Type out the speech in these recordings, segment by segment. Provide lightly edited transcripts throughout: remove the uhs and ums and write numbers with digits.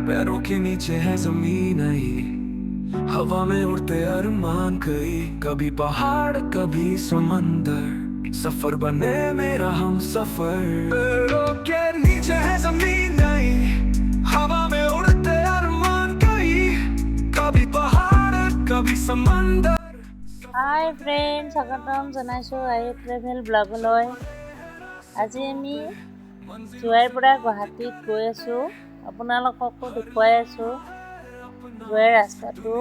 पैरों के नीचे है जमीन नहीं, हवा में उड़ते अरमान कभी पहाड़ कभी समंदर, सफर बने मेरा हम सफर। पैरों के नीचे है जमीन नहीं, हवा में उड़ते अरमान कभी पहाड़ कभी समंदर। हाय फ्रेंड, স্বাগতম জনাইছোঁ আই ট্ৰেভেল ব্লগলৈ। আজি আমি জুৱাইৰ পৰা গুৱাহাটীত গৈ আছোঁ। আপোনালোককো দেখুৱাই আছোঁ জুৱাইৰ ৰাস্তাটো।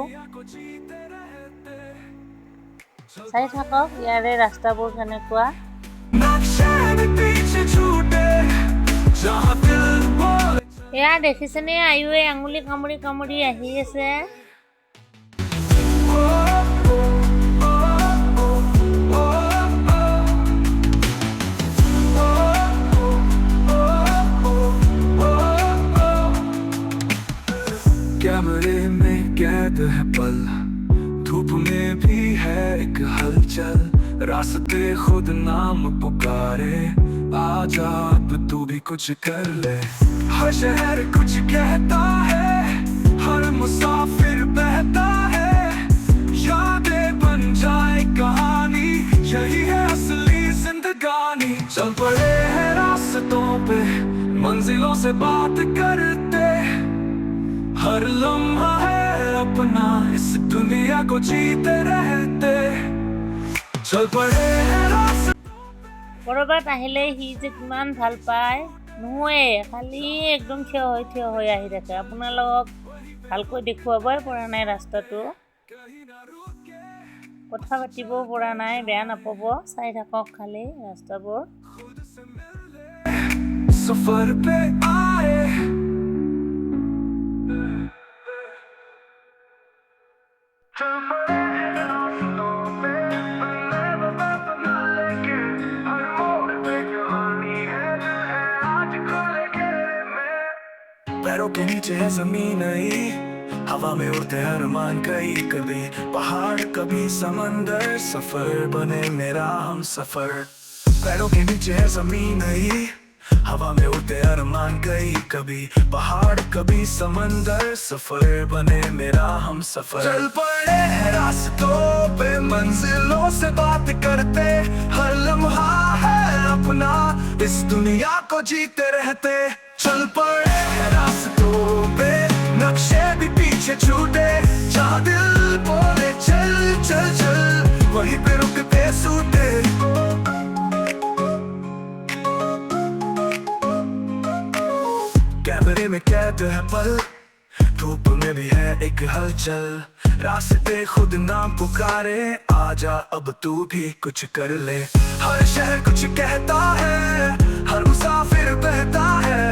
চাই থাকক ইয়াৰে ৰাস্তাবোৰ কেনেকুৱা। এয়া দেখিছেনে, আয়ুৱে আঙুলি কামুৰি কামুৰি আহি আছে। कैमरे में कैद है पल, धूप में भी है एक हलचल, रास्ते खुद नाम पुकारे, आजा अब तू भी कुछ कर ले। हर शहर कुछ कहता है, हर मुसाफिर बहता है, यादें बन जाए कहानी, यही है असली जिंदगानी। चल पड़े हैं रास्तों पे मंजिलों से बात करते, हर लम्हा है अपना इस दुनिया को जीते रहते। चल पड़े हैं ক'ৰবাত আহিলে সি যে কিমান ভাল পায়, নুশুৱে, খালি একদম থিয় হৈ আহি থাকে। আপোনালোকক ভালকৈ দেখুৱাবই পৰা নাই ৰাস্তাটো, কথা পাতিবও পৰা নাই, বেয়া নাপাব। চাই থাকক খালি ৰাস্তাবোৰ। सफर पे आए पैरों के नीचे है जमीन नहीं, हवा में उड़ते अरमान कभी पहाड़ कभी समंदर, सफर बने मेरा हम सफर। पैरों के नीचे है जमीन नहीं, हवा में उड़ते अरमान कभी पहाड़ कभी समंदर, सफर बने मेरा हम सफर। चल पड़े हैं रास्तों पे मंजिलों से बात करते, हर लम्हा है अपना इस दुनिया को जीते रहते। चल पड़े हैं रास्तों पे नक्शे भी पीछे छूटे, जहाँ दिल बोले चल चल चल वहीं पे रुकते सूते। कैमरे में कैद है पल, धूप में भी है एक हलचल, रास्ते खुद नाम पुकारे, आजा अब तू भी कुछ कर ले। हर शहर कुछ कहता है, हर मुसाफिर बहता है,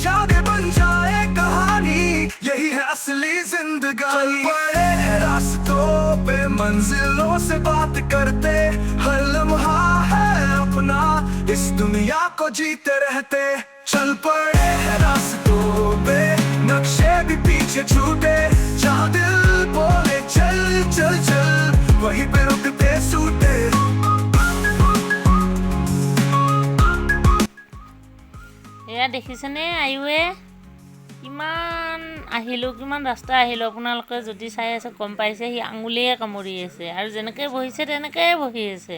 यादें बन जाए कहानी, यही है असली जिंदगानी। बड़े हैं रास्तों पे मंजिलों से बात करते, हर लम्हा है अपना इस दुनिया को जीते रहते। चल पड़े हैं रास्तों पे नक्शे भी पीछे छूटे, जहाँ दिल बोले चल चल चल वहीं पे रुकते सूते। এয়া দেখিছেনে, আয়ুৱে কিমান ৰাস্তা আহিলোঁ। আপোনালোকে যদি চাই আছে গম পাইছে, সি আঙুলিয়ে কামুৰি আছে আৰু যেনেকৈ বহিছে তেনেকৈ বহি আছে।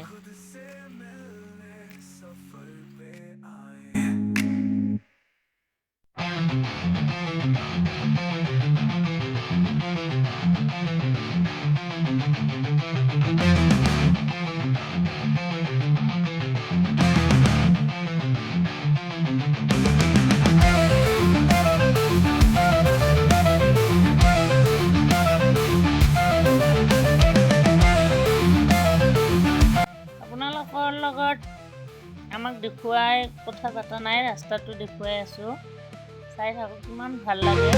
আপোনালোকৰ লগত আমাক দেখুৱাই কথা পতা নাই, ৰাস্তাটো দেখুৱাই আছোঁ। চাই থাকক কিমান ভাল লাগে।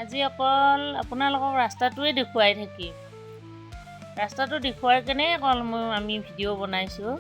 আজি অকল আপোনালোকক ৰাস্তাটোৱে দেখুৱাই থাকিম। ৰাস্তাটো দেখুৱাই কেনে অকল আমি ভিডিঅ' বনাইছোঁ।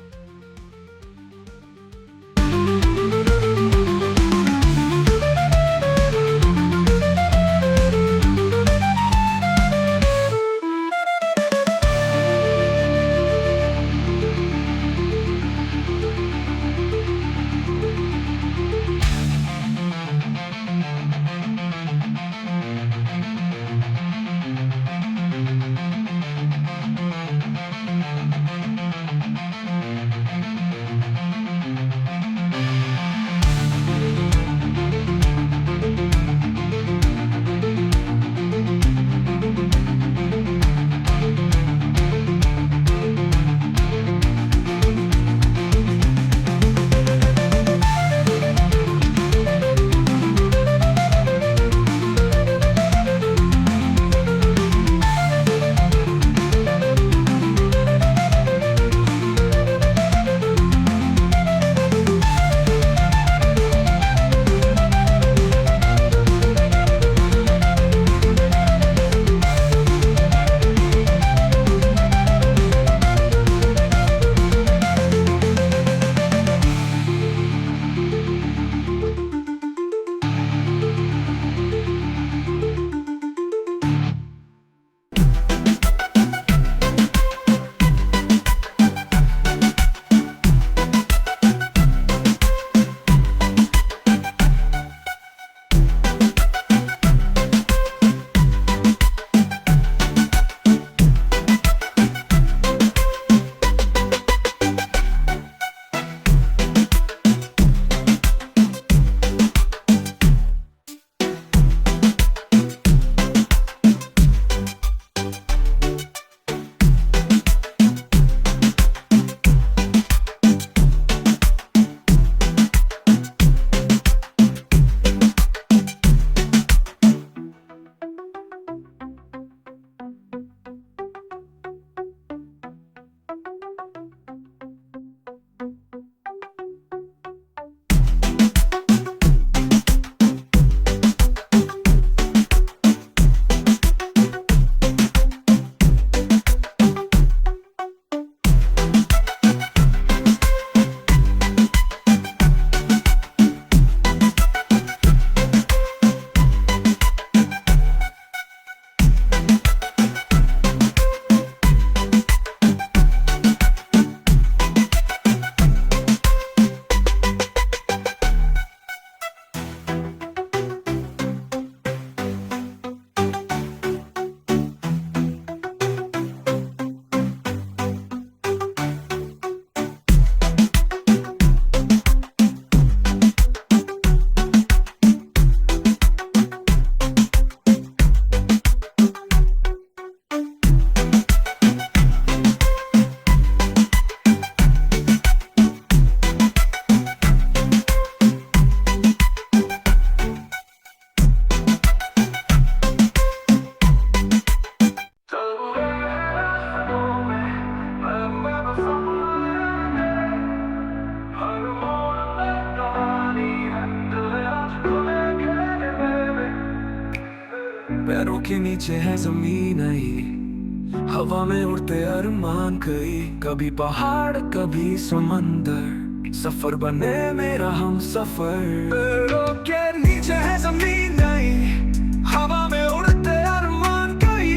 पैरों के नीचे है जमीन नहीं, हवा में उड़ते अरमान कई, कभी पहाड़ कभी समंदर, सफर बने मेरा हम सफर। पैरों के नीचे है जमीन नहीं, हवा में उड़ते अरमान कई,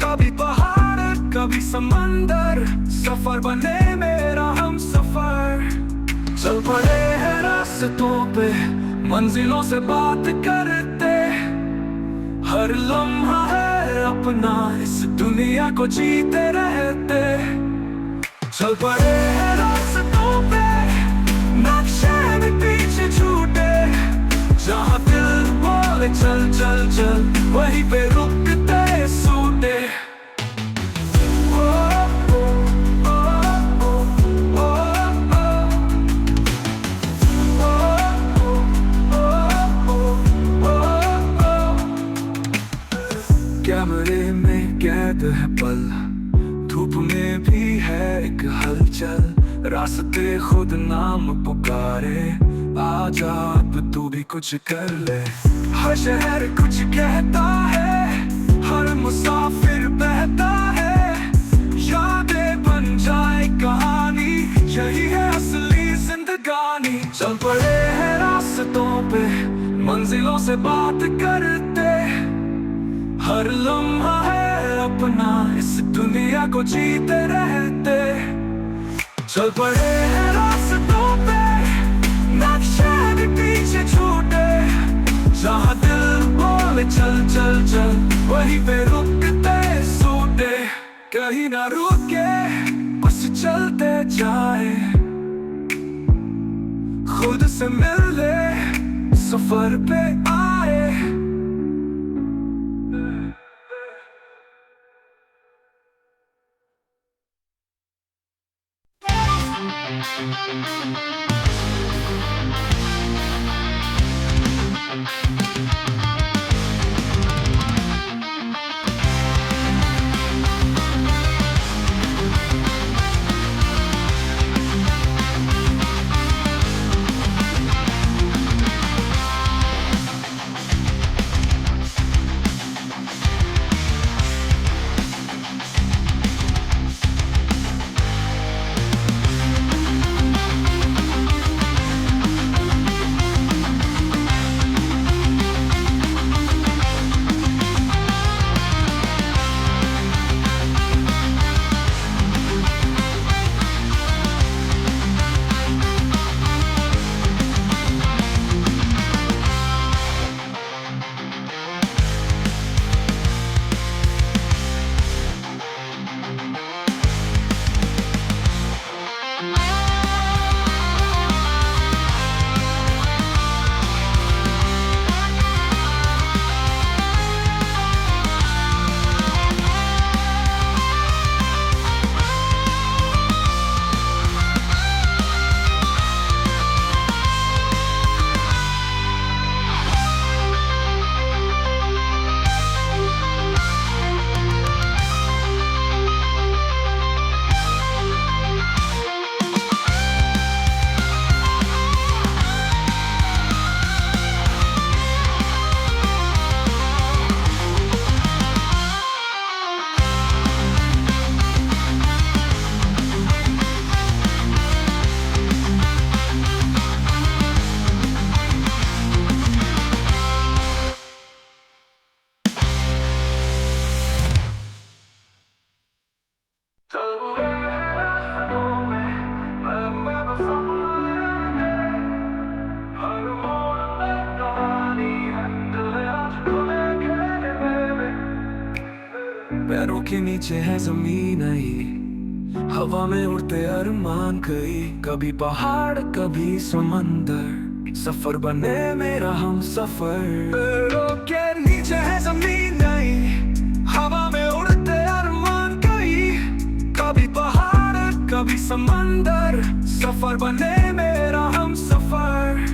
कभी पहाड़ कभी समंदर, सफर बने मेरा हम सफर। चल पड़े हैं रास्तों पे मंजिलों से बात करते, हर लम्हा है अपना इस दुनिया को जीते रहते। चल पड़े हैं रास्तों पे नक्शे में पीछे छूटे, जहाँ दिल बोले चल चल चल वहीं पे रुकते सूते। कैमरे में कैद है पल, धूप में भी है एक हलचल, रास्ते खुद नाम पुकारे, आजा अब तू भी कुछ कर ले। हर शहर कुछ कहता है, हर मुसाफिर बहता है, यादें बन जाए कहानी, यही है असली जिंदगानी। चल पड़े हैं रास्तों पे मंजिलों से बात करते, हर लम्हा है अपना इस दुनिया को जीते रहते। चल पड़े हैं रास्तों पे नक्शे भी पीछे छूटे, जहाँ दिल बोले चल चल चल वहीं पे रुकते सूते। कहीं ना रुके बस चलते जाए, खुद से मिले सफर पे आए। पैरों के नीचे है जमीन नहीं, हवा में उड़ते अरमान कई, कभी पहाड़ कभी समंदर, सफर बने मेरा हम सफर। पैरों के नीचे है जमीन नहीं, हवा में उड़ते अरमान कई, कभी पहाड़ कभी समंदर, सफर बने मेरा हम सफर।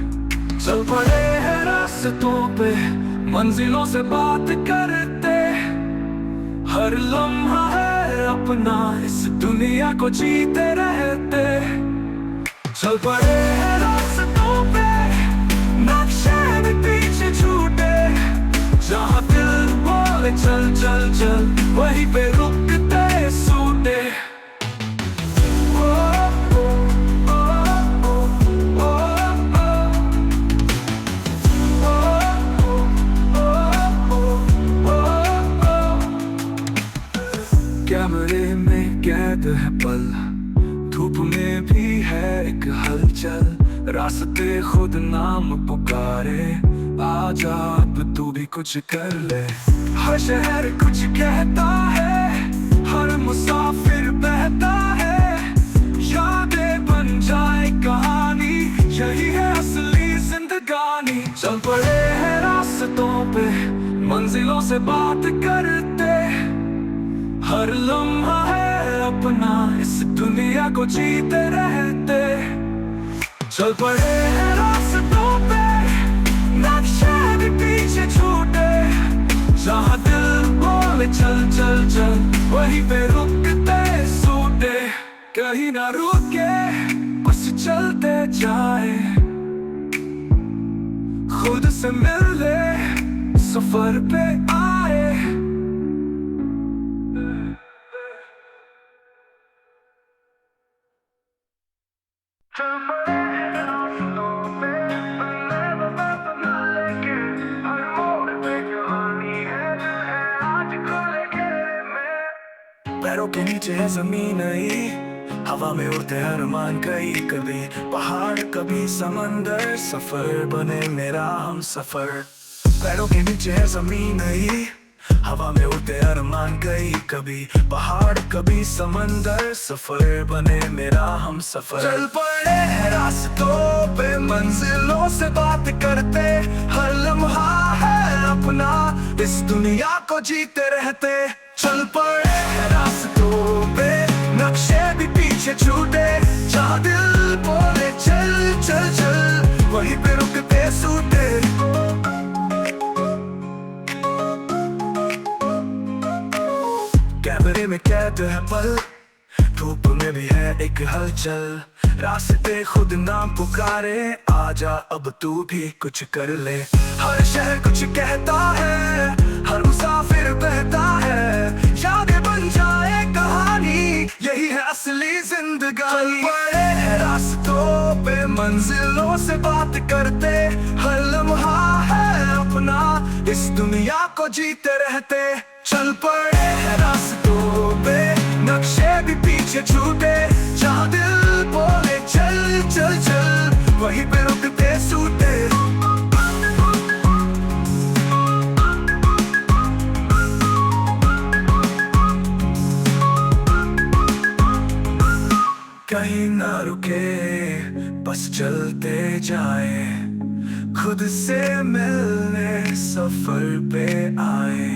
चल पड़े हैं रास्तों पे मंजिलों से बात करते, हर लम्हा है अपना इस दुनिया को जीते रहते। चल पड़े हैं रास्तों पे नक्शे भी पीछे छूटे, जहाँ दिल रास्ते खुद नाम पुकारे, आजा अब तू भी कुछ कर ले। हर शहर कुछ कहता है, हर मुसाफिर बहता है, यादें बन जाए कहानी, यही है असली जिंदगानी। चल पड़े हैं रास्तों पे, मंजिलों से बात करते, हर लम्हा है अपना, इस दुनिया को जीते रहते। चल पड़े हैं रास्तों पे, नक्शे भी पीछे छूटे, जहाँ दिल बोले चल चल चल, वहीं पे रुकते सूटे। कहीं ना रुके, बस चलते जाए, खुद से मिले, सफर पे आए। पैरों के नीचे है जमीन नहीं, हवा में उड़ते अरमान कई, कभी पहाड़ कभी समंदर, सफर बने मेरा हम सफर। पैरों के नीचे है जमीन नहीं, हवा में उड़ते अरमान कई, कभी पहाड़ कभी समंदर, सफर बने मेरा हम सफर। चल पड़े हैं रास्तों पे, मंजिलों से बात करते, हर लम्हा है अपना, इस दुनिया को जीते रहते। चल पड़े हैं रास्तों पे, नक्शे भी पीछे छूटे, जहाँ दिल बोले चल चल चल, वहीं पे रुकते सूटे। कैमरे में कैद है पल, धूप में भी है एक हलचल, रास्ते खुद नाम पुकारे, आजा अब तू भी कुछ कर ले। हर शहर कुछ कहता है, हर मुसाफिर बहता है, यादें बन जाए कहानी, यही है असली जिंदगानी। पड़े हैं रास्तों पे, मंजिलों से बात करते, हर लम्हा है अपना, इस दुनिया को जीते रहते। चल पड़े हैं रास्तों पे, नक्शे भी पीछे छूटे, जहाँ दिल बोले चल चल चल, वहीं पे रुकते सूटे। कहीं ना रुके, बस चलते जाए, खुद से मिलने सफर पे आए।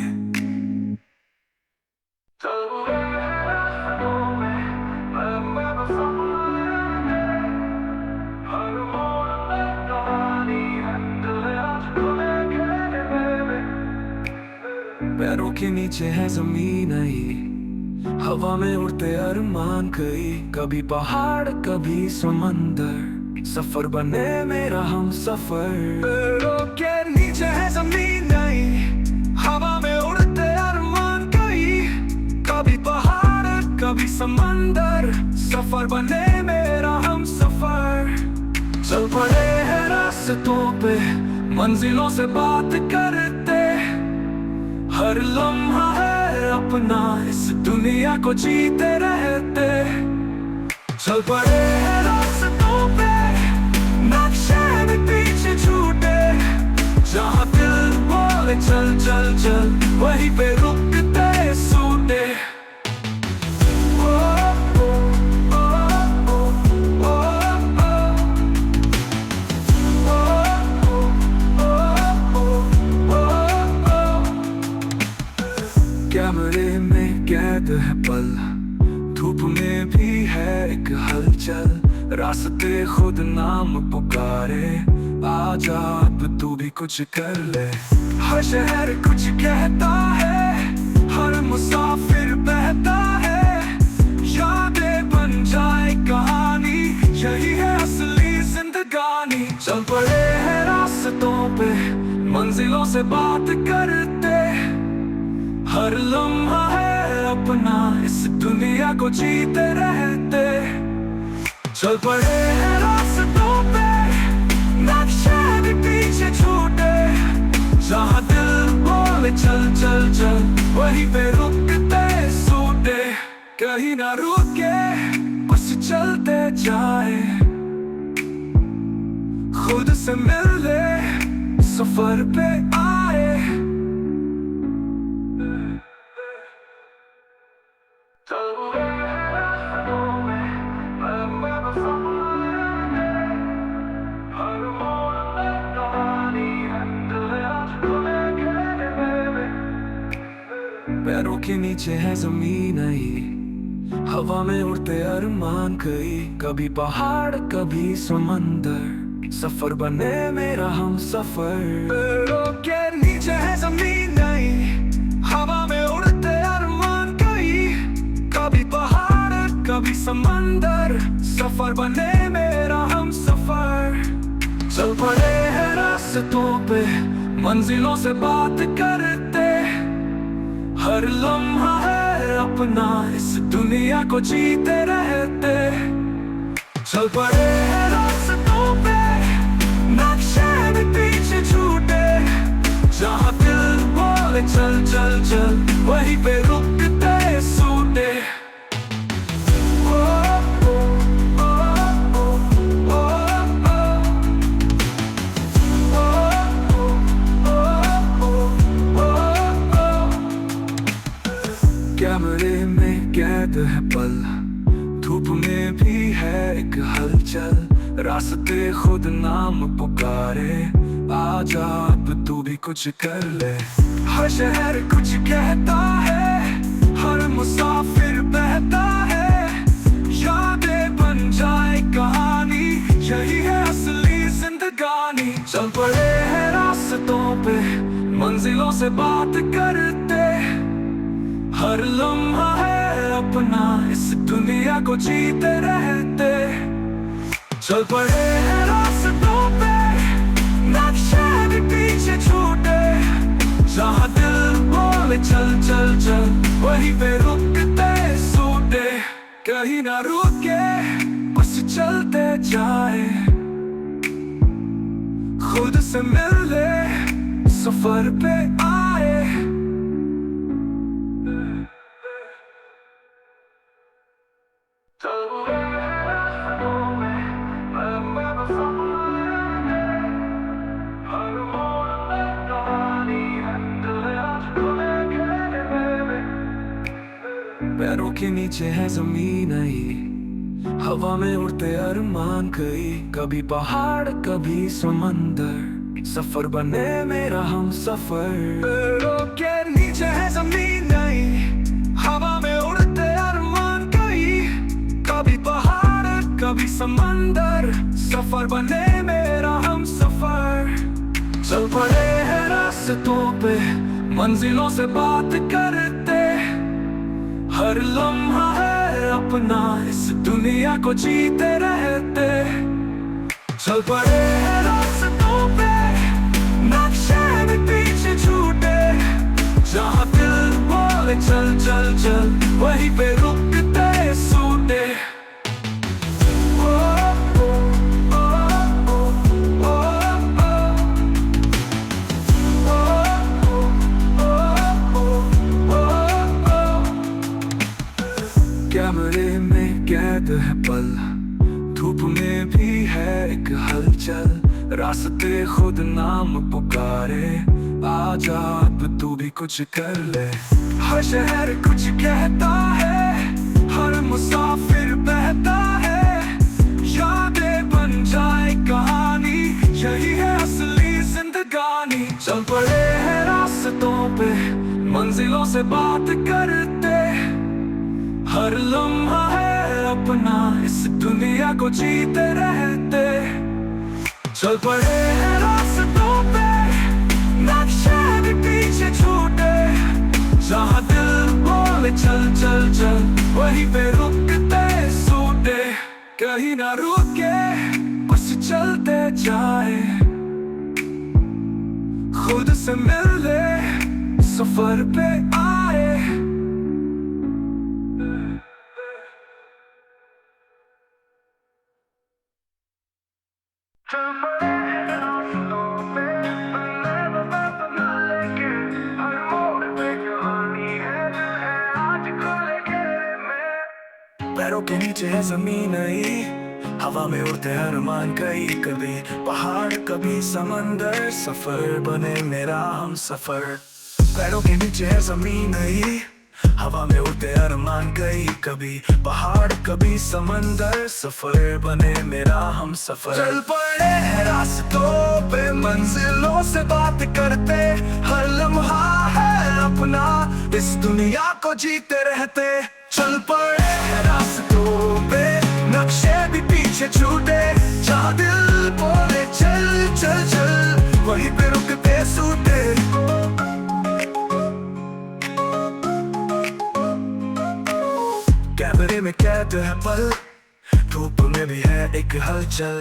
पैरों के नीचे है जमीन नहीं, हवा में उड़ते अरमान कई, कभी पहाड़ कभी समंदर, सफर बने मेरा हम सफर। पैरों के नीचे है जमीन नहीं, हवा में उड़ते अरमान कई, कभी पहाड़ कभी समंदर, सफर बने मेरा हम सफर। चल पड़े हैं रास्तों पे, मंजिलों से बात करते, हर लम्हा है अपना, इस दुनिया को जीते रहते। चल पड़े हैं रास्तों पे, नक्शे भी पीछे छूटे, जहाँ दिल बोले चल चल चल, वहीं पे रुकते सूटे। कैमरे में कैद है पल, धूप में भी है एक हलचल, रास्ते खुद नाम पुकारे, आजा अब तू भी कुछ कर ले। हर शहर कुछ कहता है, हर मुसाफिर बहता है, यादें बन जाए कहानी, यही है असली जिंदगानी। चल पड़े हैं रास्तों पे, मंजिलों से बात करते, हर लम्हा है अपना, इस दुनिया को जीते रहते। चल पड़े हैं रास्तों पे, नक्शे भी पीछे छूटे, जहाँ दिल बोले चल चल चल, वहीं पे रुकते सूटे। कहीं ना रुके, बस चलते जाए, से मिलने सफर पे आए। पैरों के नीचे है जमीन नहीं, हवा में उड़ते अरमान कभी पहाड़ कभी समंदर, सफर बने मेरा हम सफर। पैरों के नीचे है जमीन नहीं, हवा में उड़ते अरमान कभी पहाड़ कभी समंदर, सफर बने मेरा हम सफर। चल पड़े हैं रास्तों पे मंजिलों से बात करते, हर लम्हा है अपना इस दुनिया को जीते रहते। चल पड़े हैं रास्तों पे नक्शे भी पीछे छूटे, जहाँ दिल बोले चल चल चल वहीं पे रुकते सूटे। कैमरे में कैद है पल, धूप में भी है एक हलचल, रास्ते खुद नाम पुकारे, आजा अब तू भी कुछ कर ले। हर शहर कुछ कहता है, हर मुसाफिर बहता है, यादें बन जाए कहानी, यही है असली जिंदगानी। चल पड़े हैं रास्तों पे मंजिलों से बात करते, हर लम्हा है अपना इस दुनिया को जीते रहते। चल पड़े हैं रास्तों पे नक्शे भी पीछे छूटे, जहाँ दिल बोले चल चल चल वहीं पे रुकते सूटे। कहीं ना रुके बस चलते जाए, खुद से मिलने सफर पे आए। पैरों के नीचे है जमीन नहीं, हवा में उड़ते अरमान कभी पहाड़ कभी समंदर, सफर बने मेरा हम सफर। पैरों के नीचे है जमीन नहीं, हवा में उड़ते अरमान कभी पहाड़ कभी समंदर, सफर बने मेरा हम सफर। चल पड़े हैं रास्तों पे मंजिलों से बात करते, हर लम्हा है अपना इस दुनिया को जीते रहते। चल पड़े हैं रास्तों पे नक्शे भी पीछे छूटे, जहाँ दिल बोले चल चल चल वहीं पे रुकते सूटे। कैमरे में कैद है पल, धूप में भी है एक हलचल, रास्ते खुद नाम पुकारे, आजा अब तू भी कुछ कर ले। हर शहर कुछ कहता है, हर मुसाफिर बहता है, यादें बन जाए कहानी, यही है असली जिंदगानी। चल पड़े हैं रास्तों पे मंजिलों से बात करते, हर लम्हा है अपना इस दुनिया को जीते रहते। चल पड़े हैं रास्तों पे नक्शे भी पीछे छूटे, जहाँ दिल बोले चल चल चल वहीं पे रुकते सूटे। कहीं ना रुके बस चलते जाए, खुद से मिलने सफर पे आए। पैरों के नीचे है जमीन नहीं, हवा में उड़ते अरमान कई, कभी पहाड़ कभी समंदर, सफर बने मेरा हम सफर। पैरों के नीचे है जमीन नहीं, हवा में उड़ते अरमान कई, कभी पहाड़ कभी समंदर, सफर बने मेरा हम सफर। चल पड़े हैं रास्तों पे मंजिलों से बात करते, हर लम्हा है अपना इस दुनिया को जीते रहते। चल पड़े हैं रास्तों पे नक्शे भी पीछे छूटे, जहाँ दिल बोले चल चल चल वहीं पे रुकते सूते। कैमरे में कैद है पल, धूप में भी है एक हलचल,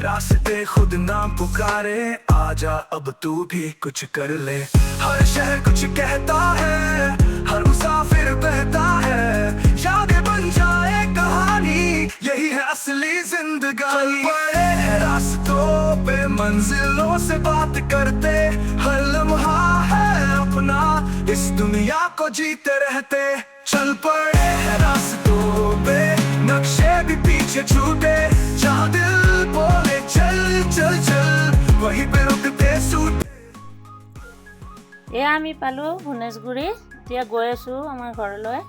रास्ते खुद नाम पुकारे, आजा अब तू भी कुछ कर ले। हर शहर कुछ कहता है, हर मुसाफिर बहता है, यादें बन जाए कहानी, यही है असली जिंदगानी। बड़े हैं रास्तों पे मंजिलों से बात करते, हर लम्हा है अपना इस दुनिया को जीते रहते। चल पड़े हैं रास्तों पे नक्शे भी पीछे छूटे, जहाँ दिल बोले चल चल चल वहीं पे रुकते सूटे। এয়া আমি পালোঁ গণেশগুৰি। এতিয়া গৈ আছোঁ আমাৰ ঘৰলৈ।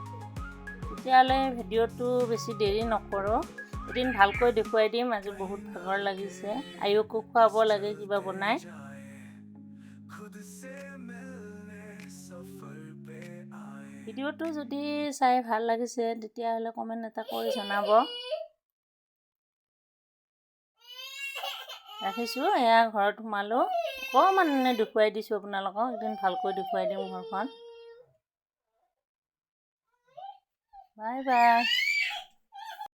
তেতিয়াহ'লে ভিডিঅ'টো বেছি দেৰি নকৰোঁ, এদিন ভালকৈ দেখুৱাই দিম। আজি বহুত ভাগৰ লাগিছে, আয়ুকো খুৱাব লাগে কিবা বনাই। ভিডিঅ'টো যদি চাই ভাল লাগিছে তেতিয়াহ'লে কমেণ্ট এটা কৰি জনাব। ৰাখিছোঁ, এয়া ঘৰত সোমালোঁ। অকণমান দেখুৱাই দিছোঁ আপোনালোকক, এদিন ভালকৈ দেখুৱাই দিম ঘৰখন। Bye bye.